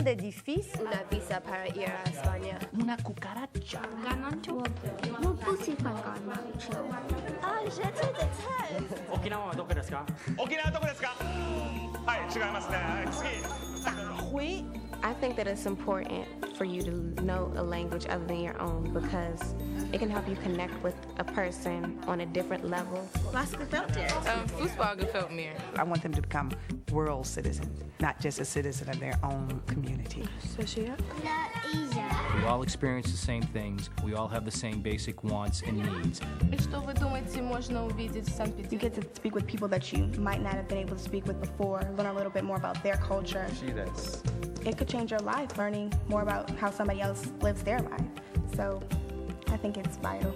de difícil. Una visa para ir a España. Una cucaracha. Ganancho. Ah, j'ai fait the test. 沖縄はどこですか？沖縄どこですか？はい、違いますね。次。Oui. I think that it's important for you to know a language other than your own because it can help you connect with a person on a different level. Was gefällt dir? Fußball gefällt mir. I want them to become world citizens, not just a citizen of their own community. We all experience the same things. We all have the same basic wants and needs. Что вы думаете, можно увидеть в You Санкт-Петербурге? get to speak with people that you might not have been able to speak with before, learn a little bit more about their culture. It could change your life, learning more about how somebody else lives their life. So I think it's vital.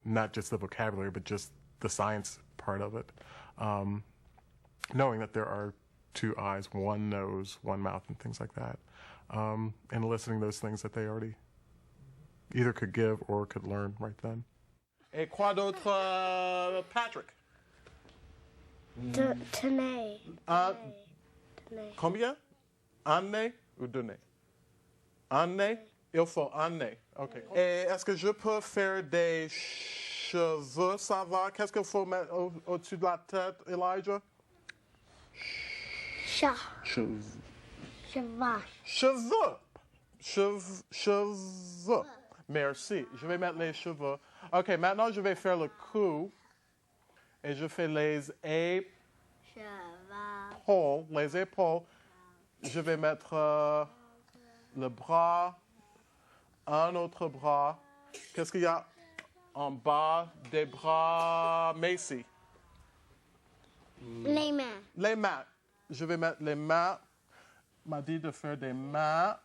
Not just the vocabulary, but just the science part of it. Knowing that there are two eyes, one nose, one mouth, and things like that. And eliciting those things that they already either could give or could learn right then. Et quoi d'autre, Patrick? Tenay. Combien? Année ou donner? Année? Il faut année. OK. Et est-ce que je peux faire des cheveux, ça va? Qu'est-ce qu'il faut mettre au-dessus de la tête, Elijah? Cheveux. Cheveux. Merci. Je vais mettre les cheveux. OK, maintenant je vais faire le cou. Et je fais les épaules. Les épaules. Je vais mettre le bras. Un autre bras. Qu'est-ce qu'il y a en bas des bras? Macy. Les mains. Les mains. Je vais mettre les mains. M'a dit de faire des mains.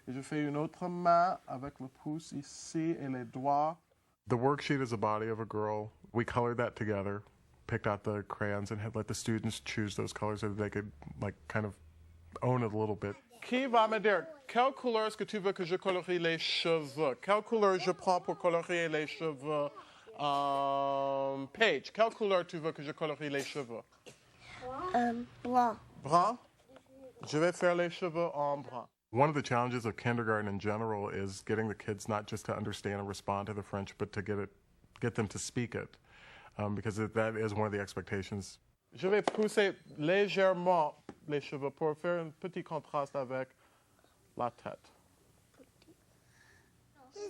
Et je fais une autre main avec le pouce ici et les doigts. The worksheet is a body of a girl. We colored that together, picked out the crayons, and had let the students choose those colors so that they could, like, kind of own it a little bit. Qui va me dire, quelle couleur est-ce que tu veux que je colorie les cheveux? Quelle couleur je prends pour colorier les cheveux? Paige, quelle couleur tu veux que je colorie les cheveux? Blanc. Brun? Je vais faire les cheveux en brun. One of the challenges of kindergarten in general is getting the kids not just to understand and respond to the French, but to get them to speak it, because that is one of the expectations. Je vais pousser légèrement les cheveux pour faire un petit contraste avec la tête.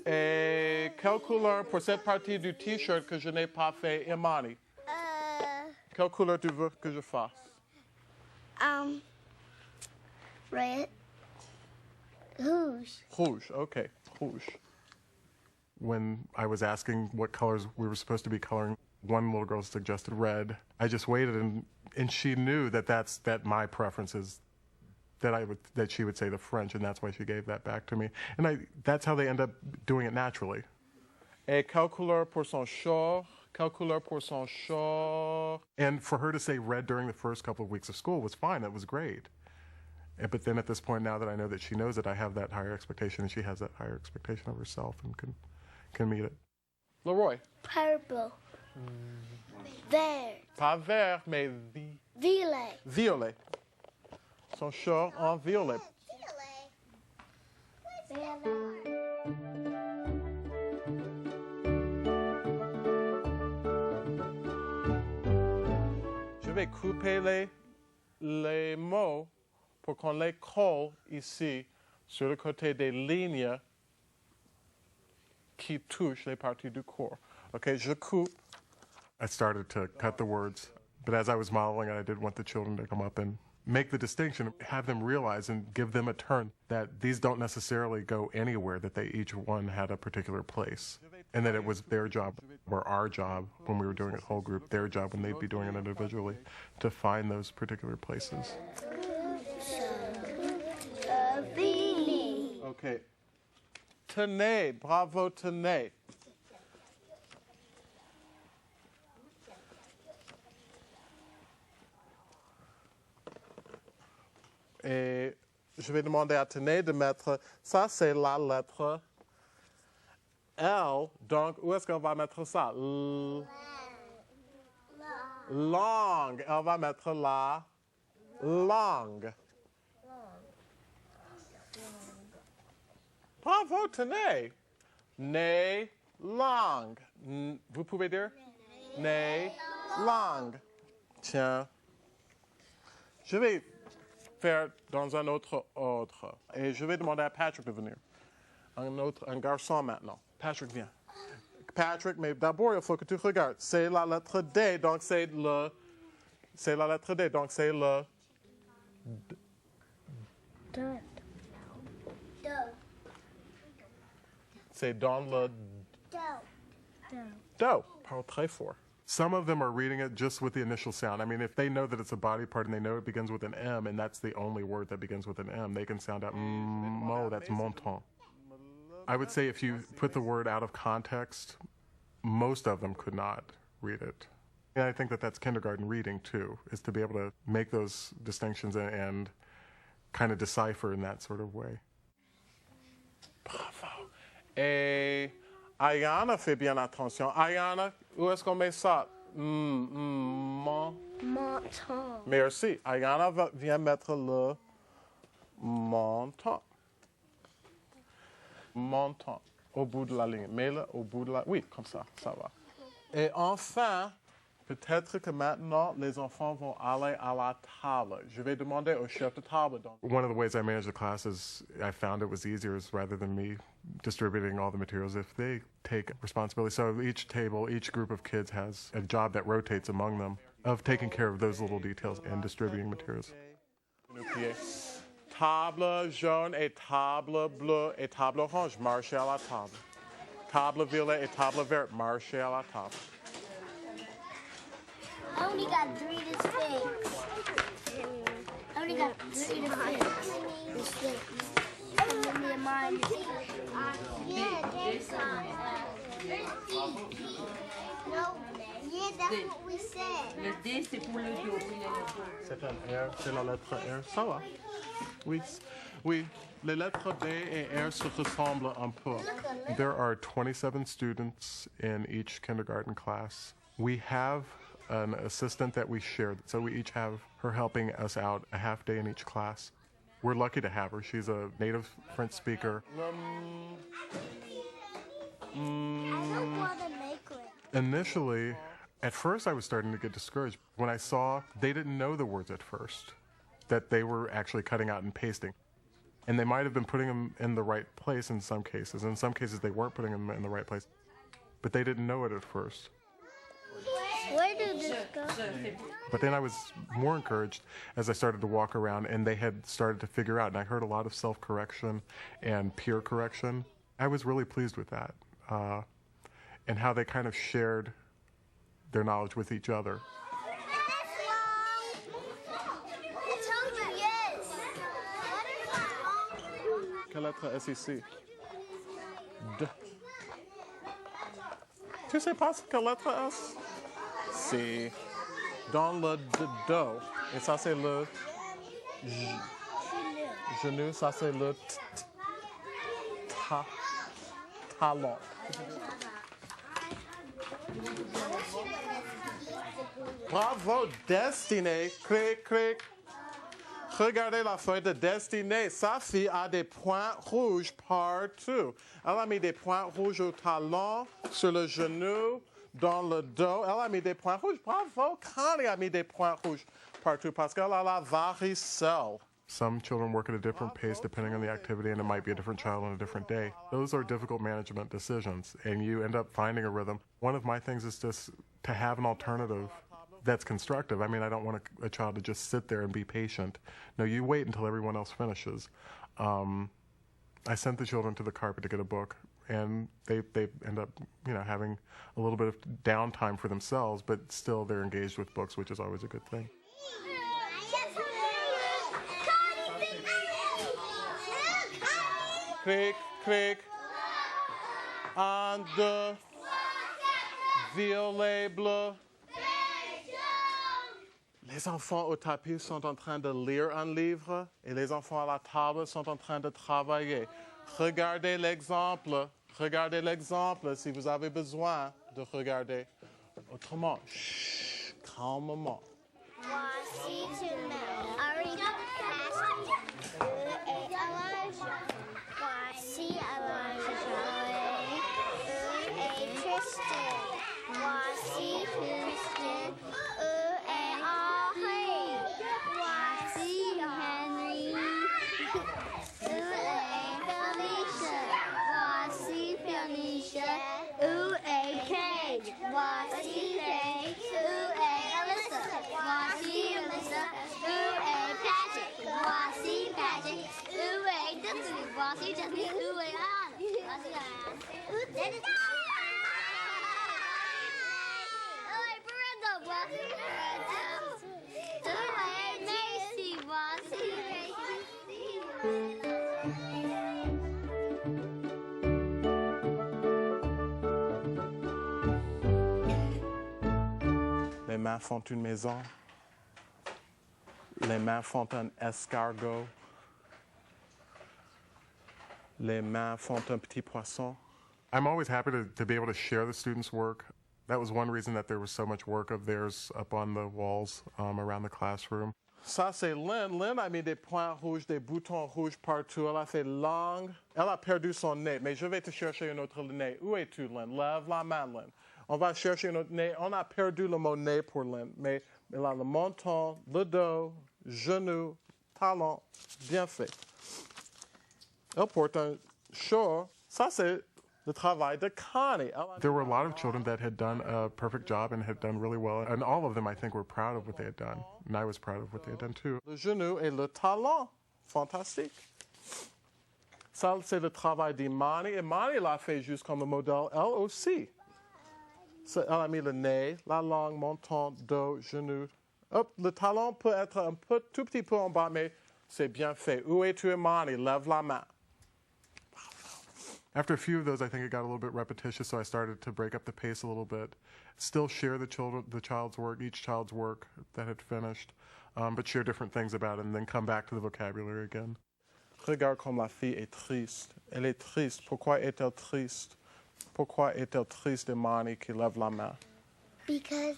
Et quelle couleur pour cette partie du t-shirt que je n'ai pas fait, Imani? Quelle couleur tu veux que je fasse? Red. Rouge. Rouge, okay, rouge. When I was asking what colors we were supposed to be coloring, one little girl suggested red. I just waited, and she knew that my preference is that she would say the French, and that's why she gave that back to me. And that's how they end up doing it naturally. Et quelle couleur pour son short? Quelle couleur pour son short? And for her to say red during the first couple of weeks of school was fine. That was great. But then at this point, now that I know that she knows it, I have that higher expectation, and she has that higher expectation of herself and can meet it. Leroy? Purple. Vert. Pas vert, mais Violet. violet. Son short en violet. Je vais couper les mots pour qu'on les colle ici sur le côté des lignes qui touchent les parties du corps. OK, je coupe. I started to cut the words, but as I was modeling it, I did want the children to come up and make the distinction, have them realize and give them a turn that these don't necessarily go anywhere, that they each one had a particular place, and that it was their job or our job when we were doing a whole group, their job when they'd be doing it individually, to find those particular places. OK. Tenez, bravo, tenez. je vais demander à Tenay de mettre, ça c'est la lettre L. Donc, où est-ce qu'on va mettre ça? Langue. Elle va mettre la langue. Bravo, Tenay. Né, langue. Vous pouvez dire? Né, langue. Tiens. Je vais faire dans un autre ordre. Et je vais demander à Patrick de venir. Un garçon maintenant. Patrick, viens. Patrick, mais d'abord, il faut que tu regardes. C'est la lettre D, donc c'est le... C'est la lettre D, donc c'est le... C'est dans le... Do. Parle très fort. Some of them are reading it just with the initial sound. I mean, if they know that it's a body part and they know it begins with an M and that's the only word that begins with an M, they can sound out, oh, that's montant. I would say if you put the word out of context, most of them could not read it. And I think that that's kindergarten reading too, is to be able to make those distinctions and kind of decipher in that sort of way. Bravo. Et Ayana fait bien attention. Ayana, où est-ce qu'on met ça? Montant. Merci. Ayana vient mettre le montant. Montant. Au bout de la ligne. Mets-le au bout de la... Oui, comme ça, ça va. Et enfin, peut-être que maintenant, les enfants vont aller à la table. Je vais demander au chef de table. Donc. One of the ways I manage the classes, I found it was easier is rather than me distributing all the materials, if they take responsibility. So each table, each group of kids has a job that rotates among them of taking care of those little details and distributing materials. Table jaune et table bleue et table orange, marchez à la table. Table violet et table verte, marchez à la table. I only got 3 to 6. I only got 3 to 6. And then me and mine. Yeah, there's no, yeah, that's what we said. Le D, c'est pour le dos. C'est un R, c'est la lettre R. Ça va. Oui, oui. Les lettres D et R se ressemblent un peu. There are 27 students in each kindergarten class. We have an assistant that we share, so we each have her helping us out a half day in each class. We're lucky to have her. She's a native French speaker. Initially, at first I was starting to get discouraged when I saw they didn't know the words at first, that they were actually cutting out and pasting. And they might have been putting them in the right place in some cases. In some cases they weren't putting them in the right place, but they didn't know it at first. Where did this go? But then I was more encouraged as I started to walk around and they had started to figure out, and I heard a lot of self-correction and peer correction. I was really pleased with that, and how they kind of shared their knowledge with each other. Quelle lettre est ici? D. Tu sais pas quelle lettre est? C'est dans le do. Et ça, c'est le genou. Ça, c'est le talon. Bravo, Destinée. Cric, cric. Regardez la feuille de Destinée. Sa fille a des points rouges partout. Elle a mis des points rouges au talon, sur le genou, dans le dos. Elle a mis des points rouges. Bravo, Connie a mis des points rouges partout parce qu'elle a la varicelle. Some children work at a different pace depending on the activity, and it might be a different child on a different day. Those are difficult management decisions, and you end up finding a rhythm. One of my things is just to have an alternative that's constructive. I mean, I don't want a child to just sit there and be patient. No, you wait until everyone else finishes. I sent the children to the carpet to get a book, and they end up, having a little bit of downtime for themselves, but still they're engaged with books, which is always a good thing. Cric, cric. Un, deux. Violet, bleu. Les enfants au tapis sont en train de lire un livre et les enfants à la table sont en train de travailler. Regardez l'exemple. Regardez l'exemple si vous avez besoin de regarder. Autrement, chut, calmement. Voici une Harry Elijah. Voici Elijah et Tristan. Voici Tristan et Henry. Voici Henry et Felicia. Voici Felicia et Kate. Voici Kate et Alyssa. Voici Alyssa et Patrick. Voici Patrick et Justin. Voici Justin et Anna. Voici Anna. Et Brenda. Voici Brenda. Et Macy. Voici Macy. Les mains font une maison. Les mains font un escargot. Les mains font un petit poisson. I'm always happy to be able to share the students' work. That was one reason that there was so much work of theirs up on the walls around the classroom. Ça, c'est Lynn. Lynn a mis des points rouges, des boutons rouges partout. Elle a fait langue. Elle a perdu son nez. Mais je vais te chercher un autre nez. Où es-tu, Lynn? Lève la main, Lynn. On va chercher un autre nez. On a perdu le mot nez pour Lynn. Mais elle a le menton, le dos, genou, talon. Bien fait. Elle porte un short. Ça, c'est le travail de Connie. There were a lot of children that had done a perfect job and had done really well. And all of them, I think, were proud of what they had done. And I was proud of what they had done, too. Le genou et le talon. Fantastique. Ça, c'est le travail d'Imani. Imani l'a fait juste comme modèle, elle aussi. Elle a mis le nez, la langue, menton, dos, genou. Hop, le talon peut être un peu, tout petit peu en bas, mais c'est bien fait. Où es-tu, Imani? Lève la main. After a few of those, I think it got a little bit repetitious, so I started to break up the pace a little bit. Still share the child's work, each child's work that had finished, but share different things about it, and then come back to the vocabulary again. Regarde comme la fille est triste. Elle est triste. Pourquoi est-elle triste? Pourquoi est-elle triste, Imani, qui lève la main? Because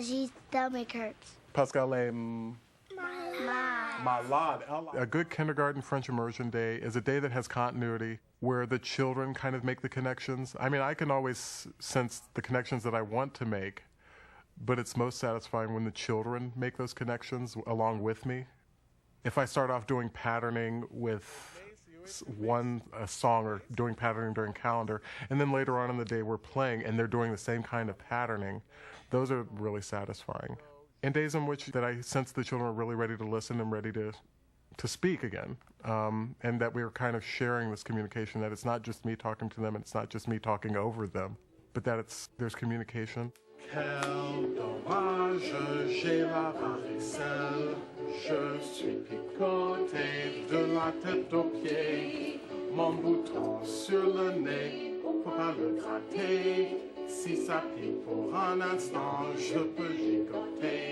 she's stomach hurts. Parce qu'elle est malade. A good kindergarten French immersion day is a day that has continuity, where the children kind of make the connections. I mean, I can always sense the connections that I want to make, but it's most satisfying when the children make those connections along with me. If I start off doing patterning with a song or doing patterning during calendar, and then later on in the day we're playing and they're doing the same kind of patterning, those are really satisfying. And days in which that I sense the children are really ready to listen and ready to speak again, and that we're kind of sharing this communication, that it's not just me talking to them and it's not just me talking over them, but that there's communication. Quel dommage, j'ai la varicelle, je suis picoté de la tête aux pieds, mon bouton sur le nez, faut pas le gratter, si ça pique pour un instant, je peux gigoter.